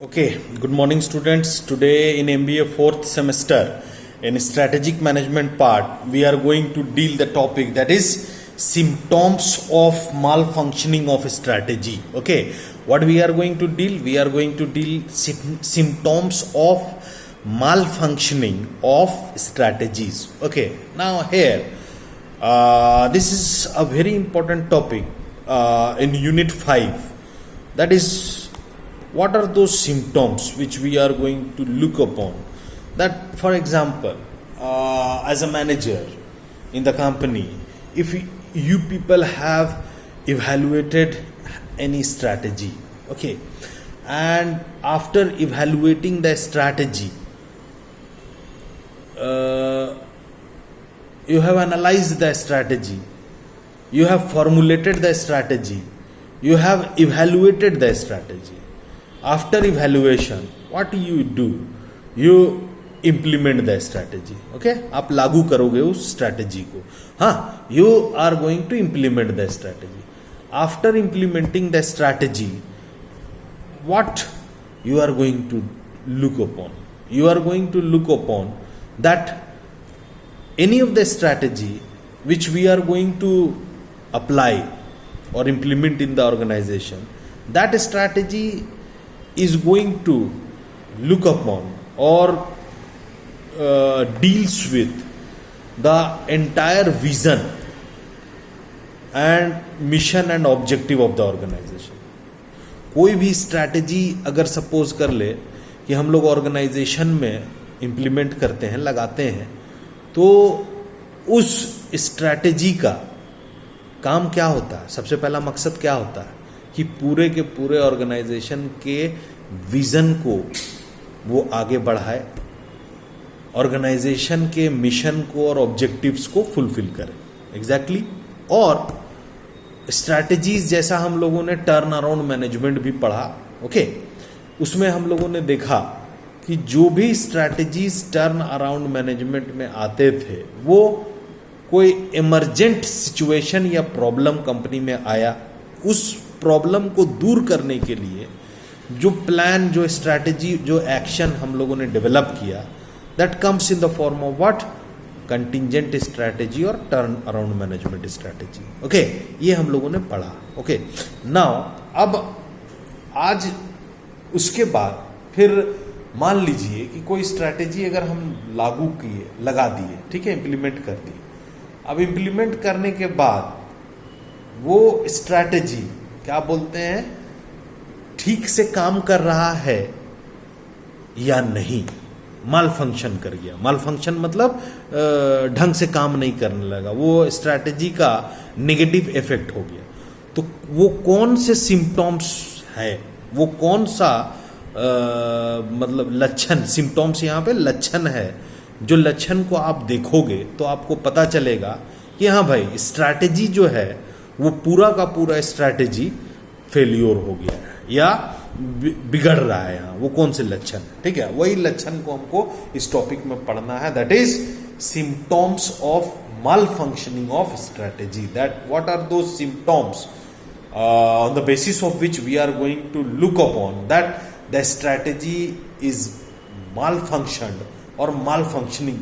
Okay, good morning students. Today in MBA fourth semester in strategic management part we are going to deal the topic that is symptoms of malfunctioning of strategy. Okay, what we are going to deal? We are going to deal symptoms of malfunctioning of strategies. Okay, now here this is a very important topic in unit 5, that is what are those symptoms which we are going to look upon. That for example, as a manager in the company, if you people have evaluated any strategy, okay, and after evaluating the strategy, you have analyzed the strategy, you have formulated the strategy, you have evaluated the strategy. After evaluation, what you do? You implement the strategy. Okay, आप लागू करोगे उस strategy को. हाँ, you are going to implement the strategy. After implementing the strategy, what you are going to look upon? You are going to look upon that any of the strategy which we are going to apply or implement in the organization, that strategy is going to look upon or deals with the entire vision and mission and objective of the organization. कोई भी strategy अगर suppose कर ले कि हम लोग organisation में implement करते हैं, लगाते हैं, तो उस स्ट्रैटेजी का काम क्या होता है? सबसे पहला मकसद क्या होता है कि पूरे के पूरे ऑर्गेनाइजेशन के विजन को वो आगे बढ़ाए, ऑर्गेनाइजेशन के मिशन को और ऑब्जेक्टिव्स को फुलफिल करे. एग्जैक्टली. और स्ट्रैटेजीज जैसा हम लोगों ने टर्न अराउंड मैनेजमेंट भी पढ़ा. ओके, उसमें हम लोगों ने देखा कि जो भी स्ट्रैटेजीज टर्न अराउंड मैनेजमेंट में आते थे वो कोई इमरजेंट सिचुएशन या प्रॉब्लम कंपनी में आया, उस प्रॉब्लम को दूर करने के लिए जो प्लान, जो स्ट्रैटेजी, जो एक्शन हम लोगों ने डेवलप किया, that comes in the form of what? Contingent strategy और turn around management strategy. Okay, ये हम लोगों ने पढ़ा. ओके, नाउ अब आज उसके बाद फिर मान लीजिए कि कोई स्ट्रैटेजी अगर हम लागू किए, लगा दिए, ठीक है, इंप्लीमेंट कर दी. अब इंप्लीमेंट करने के बाद वो स्ट्रैटेजी क्या बोलते हैं, ठीक से काम कर रहा है या नहीं, माल फंक्शन कर गया. माल फंक्शन मतलब ढंग से काम नहीं करने लगा, वो स्ट्रैटेजी का नेगेटिव इफेक्ट हो गया. तो वो कौन से सिम्टम्स है, वो कौन सा मतलब लक्षण, सिम्टम्स यहाँ पे लक्षण है, जो लक्षण को आप देखोगे तो आपको पता चलेगा कि हाँ भाई, स्ट्रैटेजी जो है वो पूरा का पूरा स्ट्रैटेजी फेल्योर हो गया है या बिगड़ रहा है. यहाँ वो कौन से लक्षण है, ठीक है, वही लक्षण को हमको इस टॉपिक में पढ़ना है. That is symptoms of malfunctioning of strategy. That what are those symptoms on the basis of which we are going to look upon that the strategy is malfunctioned or malfunctioning,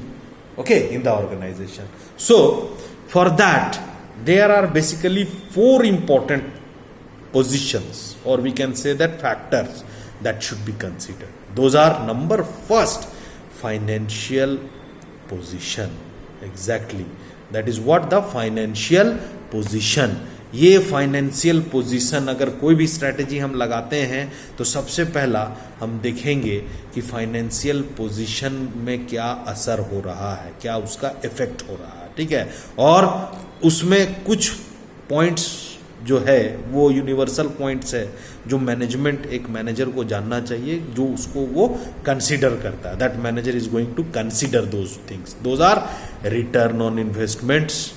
okay, in the organization. So for that there are basically 4 important positions, or we can say that factors that should be considered. Those are: number first, financial position. Exactly, that is what the financial position. ये financial position अगर कोई भी strategy हम लगाते हैं तो सबसे पहला हम देखेंगे कि फाइनेंशियल पोजीशन में क्या असर हो रहा है, क्या उसका इफेक्ट हो रहा है, ठीक है. और उसमें कुछ पॉइंट्स जो है वो यूनिवर्सल पॉइंट्स है जो मैनेजमेंट, एक मैनेजर को जानना चाहिए, जो उसको वो कंसीडर करता है. That manager is going to consider those things. Those are return on investments.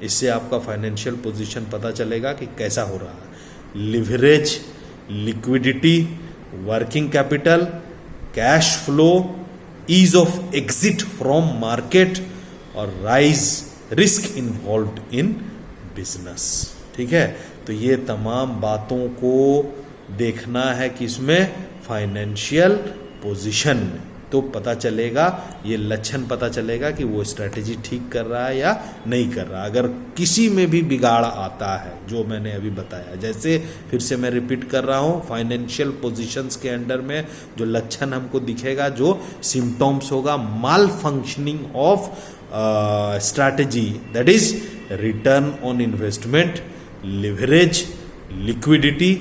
इससे आपका फाइनेंशियल पोजीशन पता चलेगा कि कैसा हो रहा है. Leverage, liquidity, working capital, cash flow, ease of exit from market और rise risk involved in business. ठीक है, तो ये तमाम बातों को देखना है कि इसमें फाइनेंशियल पोजीशन में, तो पता चलेगा, ये लक्षण पता चलेगा कि वो स्ट्रैटेजी ठीक कर रहा है या नहीं कर रहा। अगर किसी में भी बिगाड़ आता है, जो मैंने अभी बताया, जैसे फिर से मैं रिपीट कर रहा हूँ, फाइनेंशियल पोजीशंस के अंडर में जो लक्षण हमको दिखेगा, जो सिम्टम्स होगा malfunctioning of strategy, that is return on investment, leverage, liquidity,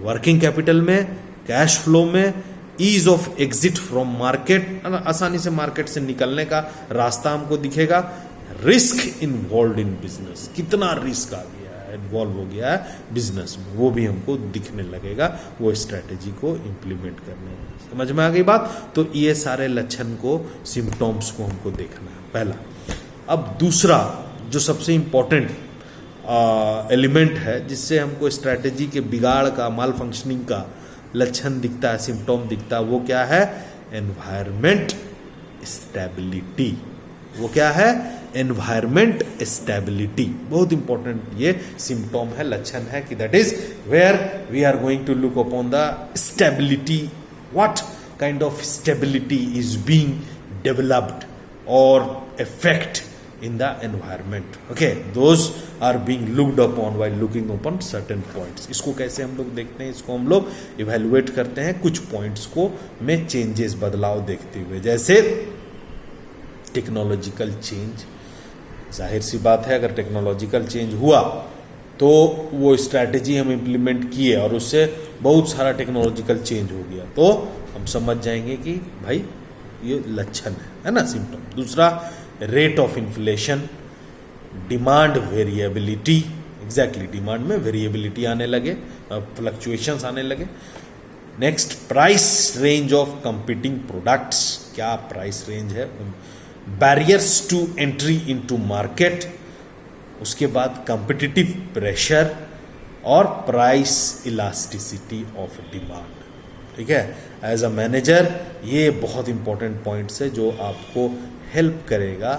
working capital में, कैश फ्लो में, ease of exit from market, आसानी से मार्केट से निकलने का रास्ता हमको दिखेगा, रिस्क इन्वॉल्व इन बिजनेस, कितना रिस्क आ गया है, इन्वॉल्व हो गया है बिजनेस में, वो भी हमको दिखने लगेगा वो स्ट्रैटेजी को इंप्लीमेंट करने में। समझ में आ गई बात? तो ये सारे लक्षण को, सिम्टम्स को हमको देखना है, पहला। अब दूसरा जो सबसे इंपॉर्टेंट एलिमेंट है जिससे हमको स्ट्रैटेजी के बिगाड़ का, माल फंक्शनिंग का लक्षण दिखता है, सिम्टोम दिखता है, वो क्या है? Environment stability. वो क्या है? Environment stability. बहुत इंपॉर्टेंट ये सिम्टोम है, लक्षण है कि that is where we are going to look upon the stability, what kind of stability is being developed और effect in the environment. Okay, those are being looked upon while looking upon certain points. इसको कैसे हम लोग देखते हैं? इसको हम लोग इवेल्युएट करते हैं कुछ पॉइंट्स को में चेंजेस, बदलाव देखते हुए। जैसे टेक्नोलॉजिकल चेंज, जाहिर सी बात है अगर टेक्नोलॉजिकल चेंज हुआ तो वो स्ट्रैटेजी हम इम्प्लीमेंट किए और उससे बहुत सारा टेक्नोलॉजिकल चेंज हो गया, तो हम समझ जाएंगे कि भाई ये लक्षण है ना, सिम्टम। दूसरा, rate of inflation, demand variability, exactly demand में वेरिएबिलिटी आने लगे, फ्लक्चुएशंस आने लगे। Next, price range of competing products, क्या प्राइस रेंज है, barriers to entry into market, उसके बाद कंपिटिटिव प्रेशर और प्राइस इलास्टिसिटी ऑफ डिमांड। ठीक है, एज अ मैनेजर ये बहुत इंपॉर्टेंट पॉइंट्स है जो आपको हेल्प करेगा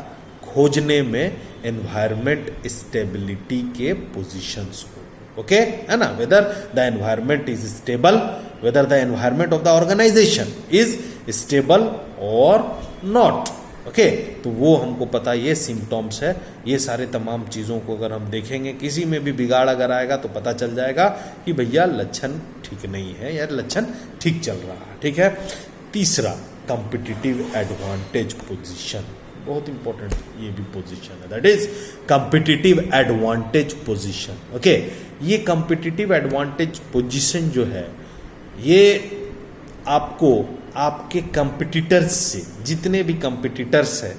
खोजने में एनवायरमेंट स्टेबिलिटी के पोजीशंस को। ओके, है ना? Whether the environment is stable, whether the environment of the organization is stable और नॉट। ओके, तो वो हमको पता, ये सिम्टम्स है। ये सारे तमाम चीज़ों को अगर हम देखेंगे, किसी में भी बिगाड़ अगर आएगा तो पता चल जाएगा कि भैया लक्षण ठीक नहीं है या लक्षण ठीक चल रहा है। ठीक है। तीसरा, कंपिटिटिव एडवांटेज पोजीशन, बहुत इंपॉर्टेंट ये भी पोजीशन है, that is competitive advantage position. Okay, ये कंपिटिटिव एडवांटेज पोजीशन जो है ये आपको आपके कंपिटिटर्स से, जितने भी कंपिटिटर्स हैं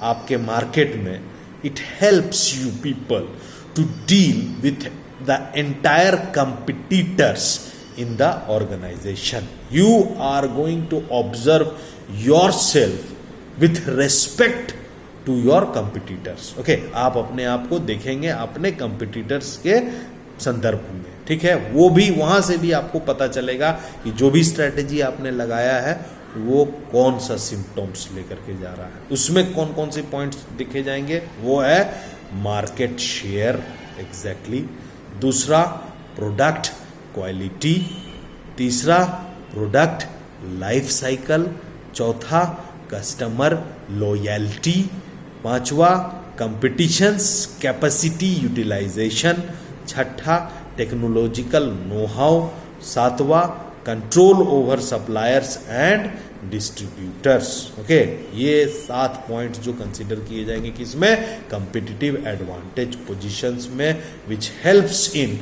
आपके मार्केट में, it helps you people to deal with the entire competitors in the organization. You are going to observe yourself with respect to your competitors. Okay, आप अपने आप को देखेंगे अपने competitors के संदर्भ में। ठीक है, वो भी, वहां से भी आपको पता चलेगा कि जो भी स्ट्रेटेजी आपने लगाया है वो कौन सा सिम्टम्स लेकर के जा रहा है, उसमें कौन कौन से पॉइंट्स दिखे जाएंगे। वो है मार्केट शेयर, एग्जैक्टली। दूसरा, प्रोडक्ट क्वालिटी। तीसरा, प्रोडक्ट लाइफ साइकिल। चौथा, कस्टमर लॉयल्टी। पांचवा, कंपटीशंस कैपेसिटी यूटिलाइजेशन। छठा, टेक्नोलॉजिकल नो हाउ। सातवां, control over suppliers and distributors. Okay, ये 7 पॉइंट्स जो कंसीडर किए जाएंगे किसमें? कंपिटिटिव एडवांटेज पोजीशंस में, which helps in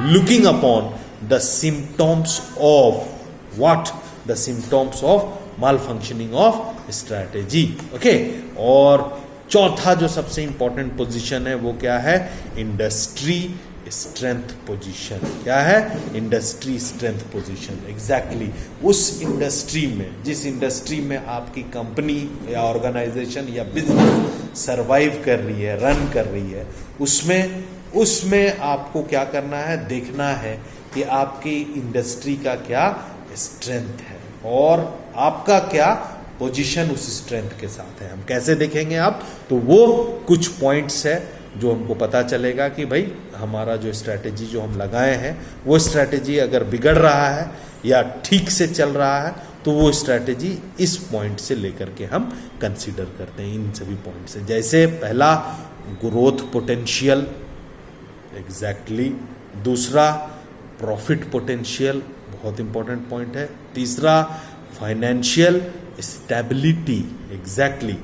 looking upon the symptoms of what, the symptoms of malfunctioning of strategy. Okay, और चौथा जो सबसे इंपॉर्टेंट पोजीशन है वो क्या है? Industry strength position. क्या है? Industry strength position. एग्जैक्टली उस इंडस्ट्री में, जिस इंडस्ट्री में आपकी कंपनी या ऑर्गेनाइजेशन या बिजनेस सरवाइव कर रही है, रन कर रही है, उसमें आपको क्या करना है? देखना है कि आपकी इंडस्ट्री का क्या स्ट्रेंथ है और आपका क्या पोजीशन उस स्ट्रेंथ के साथ है। हम कैसे देखेंगे आप? तो वो कुछ पॉइंट्स है जो हमको पता चलेगा कि भाई हमारा जो स्ट्रैटेजी जो हम लगाए हैं वो स्ट्रैटेजी अगर बिगड़ रहा है या ठीक से चल रहा है, तो वो स्ट्रैटेजी इस पॉइंट से लेकर के हम कंसीडर करते हैं, इन सभी पॉइंट से। जैसे पहला ग्रोथ पोटेंशियल, एग्जैक्टली। दूसरा प्रॉफिट पोटेंशियल, बहुत इंपॉर्टेंट पॉइंट है। तीसरा financial stability, exactly.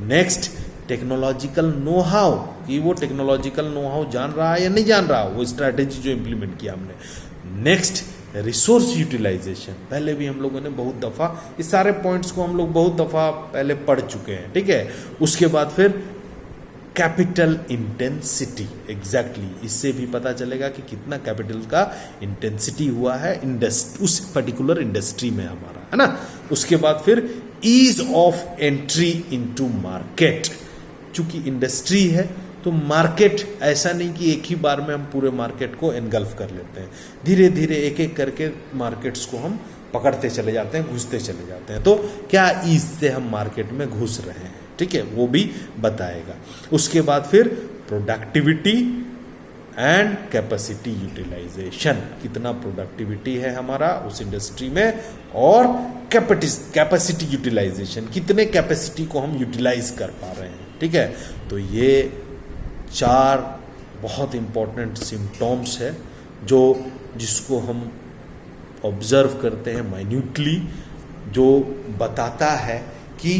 Next technological know how, कि वो टेक्नोलॉजिकल नो हाउ जान रहा है या नहीं जान रहा, वो स्ट्रैटेजी जो इंप्लीमेंट किया हमने। नेक्स्ट रिसोर्स यूटिलाइजेशन, पहले भी हम लोगों ने बहुत दफ़ा इस सारे पॉइंट्स को हम लोग बहुत दफ़ा पहले पढ़ चुके हैं, ठीक है। उसके बाद फिर कैपिटल इंटेंसिटी, एग्जैक्टली। इससे भी पता चलेगा कि कितना कैपिटल का इंटेंसिटी हुआ है उस पर्टिकुलर इंडस्ट्री में हमारा, है ना। उसके बाद फिर ease of entry into market, चूंकि इंडस्ट्री है तो मार्केट ऐसा नहीं कि एक ही बार में हम पूरे मार्केट को एनगल्फ कर लेते हैं, धीरे धीरे एक एक करके मार्केट्स को हम पकड़ते चले जाते हैं, घुसते चले जाते हैं। तो क्या ईज से हम मार्केट में घुस रहे हैं, ठीक है, वो भी बताएगा। उसके बाद फिर प्रोडक्टिविटी एंड कैपेसिटी यूटिलाइजेशन, कितना प्रोडक्टिविटी है हमारा उस इंडस्ट्री में, और कैपेसिटी यूटिलाइजेशन, कितने कैपेसिटी को हम यूटिलाइज कर पा रहे हैं, ठीक है। तो ये 4 बहुत इंपॉर्टेंट सिम्टम्स है जिसको हम ऑब्जर्व करते हैं माइन्यूटली, जो बताता है कि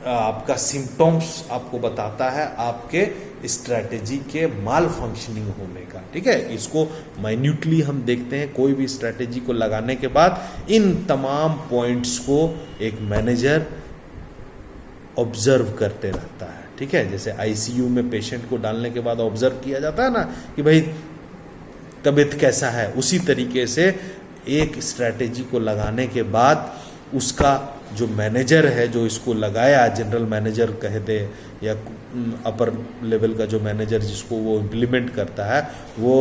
आपका सिम्टम्स आपको बताता है आपके स्ट्रैटेजी के माल फंक्शनिंग होने का, ठीक है। इसको माइन्यूटली हम देखते हैं, कोई भी स्ट्रैटेजी को लगाने के बाद इन तमाम पॉइंट्स को एक मैनेजर ऑब्जर्व करते रहता है, ठीक है। जैसे आईसीयू में पेशेंट को डालने के बाद ऑब्जर्व किया जाता है ना कि भाई तबीयत कैसा है, उसी तरीके से एक स्ट्रैटेजी को लगाने के बाद उसका जो मैनेजर है, जो इसको लगाया, जनरल मैनेजर कह दे या अपर लेवल का जो मैनेजर जिसको वो इम्प्लीमेंट करता है, वो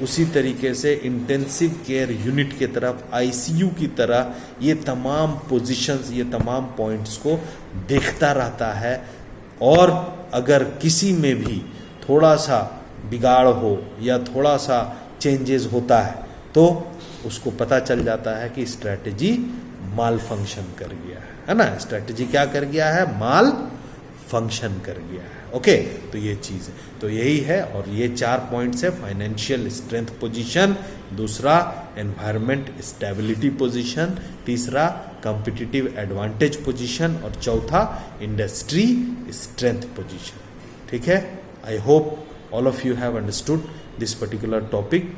उसी तरीके से इंटेंसिव केयर यूनिट की तरफ, आईसीयू की तरह ये तमाम पोजीशंस, ये तमाम पॉइंट्स को देखता रहता है। और अगर किसी में भी थोड़ा सा बिगाड़ हो या थोड़ा सा चेंजेस होता है तो उसको पता चल जाता है कि स्ट्रैटेजी माल फंक्शन कर गया है ना। स्ट्रैटेजी क्या कर गया है, माल फंक्शन कर गया है। ओके, तो ये चीज़ है, तो यही है। और ये 4 पॉइंट्स है, फाइनेंशियल स्ट्रेंथ पोजीशन, दूसरा एनवायरनमेंट स्टेबिलिटी पोजीशन, तीसरा कॉम्पिटिटिव एडवांटेज पोजीशन, और चौथा इंडस्ट्री स्ट्रेंथ पोजीशन, ठीक है। I hope all of you have understood this particular topic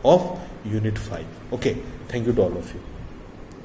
of unit 5. Okay, thank you to all of you.